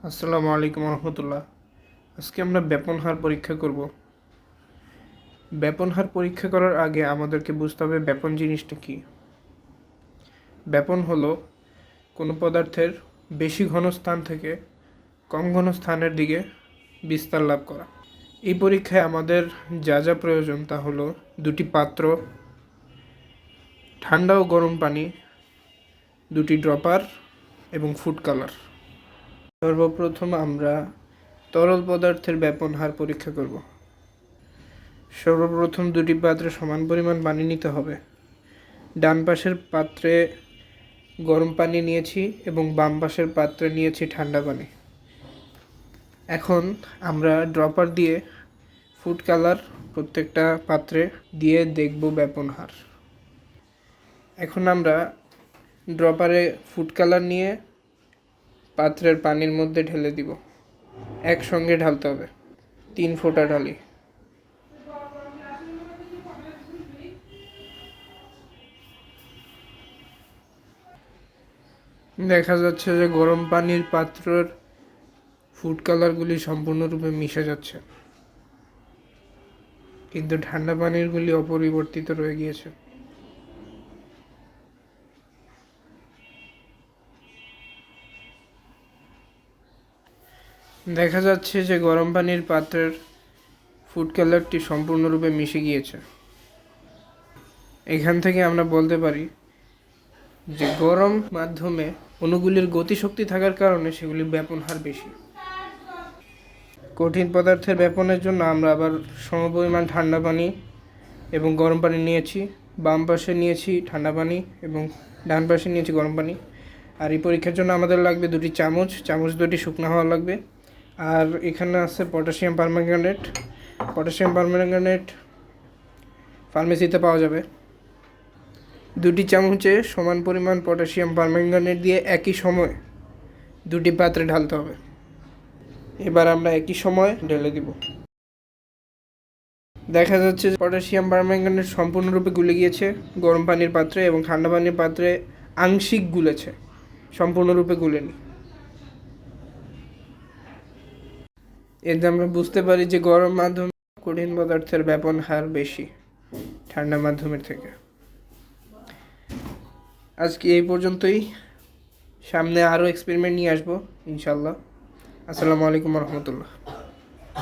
আসসালামু আলাইকুম রহমতুল্লাহ। আজকে আমরা ব্যাপন হার পরীক্ষা করব। ব্যাপন হার পরীক্ষা করার আগে আমাদেরকে বুঝতে হবে ব্যাপন জিনিসটা কি। ব্যাপন হলো কোনো পদার্থের বেশি ঘন স্থান থেকে কম ঘন স্থানের দিকে বিস্তার লাভ করা। এই পরীক্ষায় আমাদের যা যা প্রয়োজন তা হলো দুটি পাত্র, ঠান্ডা ও গরম পানি, দুটি ড্রপার এবং ফুড কালার। সর্বপ্রথম আমরা তরল পদার্থের ব্যাপন হার পরীক্ষা করব। সর্বপ্রথম দুটি পাত্রে সমান পরিমাণ পানি নিতে হবে। ডান পাশের পাত্রে গরম পানি নিয়েছি এবং বাম পাশের পাত্রে নিয়েছি ঠান্ডা পানি। এখন আমরা ড্রপার দিয়ে ফুড কালার প্রত্যেকটা পাত্রে দিয়ে দেখব ব্যাপন হার। এখন আমরা ড্রপারে ফুড কালার নিয়ে পাত্রের পানির মধ্যে ঢেলে দিব। একসঙ্গে ঢালতে হবে, 3 ফোঁটা ঢালি। দেখা যাচ্ছে যে গরম পানির পাত্রের ফুড কালারগুলি সম্পূর্ণরূপে মিশে যাচ্ছে, কিন্তু ঠান্ডা পানিরগুলি অপরিবর্তিত রয়ে গিয়েছে। দেখা যাচ্ছে যে গরম পানির পাত্রের ফুড কালারটি সম্পূর্ণরূপে মিশে গিয়েছে। এখান থেকে আমরা বলতে পারি যে গরম মাধ্যমে অণুগুলির গতিশক্তি থাকার কারণে সেগুলির ব্যাপন হার বেশি। কঠিন পদার্থের ব্যাপনের জন্য আমরা আবার সমপরিমাণ ঠান্ডা পানি এবং গরম পানি নিয়েছি। বাম পাশে নিয়েছি ঠান্ডা পানি এবং ডান পাশে নিয়েছি গরম পানি। আর এই পরীক্ষার জন্য আমাদের লাগবে দুটি চামচ, দুটি শুকনো হওয়া লাগবে। আর এখানে আছে পটাশিয়াম পারম্যাঙ্গানেট। পটাশিয়াম পারম্যাঙ্গানেট ফার্মেসিতে পাওয়া যাবে। দুটি চামচে সমান পরিমাণ পটাশিয়াম পারম্যাঙ্গানেট দিয়ে একই সময় দুটি পাত্রে ঢালতে হবে। এবার আমরা একই সময় ঢেলে দিব। দেখা যাচ্ছে যে পটাশিয়াম পারম্যাঙ্গানেট সম্পূর্ণরূপে গুলে গিয়েছে গরম পানির পাত্রে এবং ঠান্ডা পানির পাত্রে আংশিক গুলেছে, সম্পূর্ণরূপে গুলেনি। এতে আমরা বুঝতে পারি যে গরম মাধ্যমে কঠিন পদার্থের ব্যাপন হার বেশি ঠান্ডা মাধ্যমের থেকে। আজকে এই পর্যন্তই। সামনে আরও এক্সপেরিমেন্ট নিয়ে আসবো ইনশাল্লাহ। আসসালামু আলাইকুম রহমতুল্লাহ।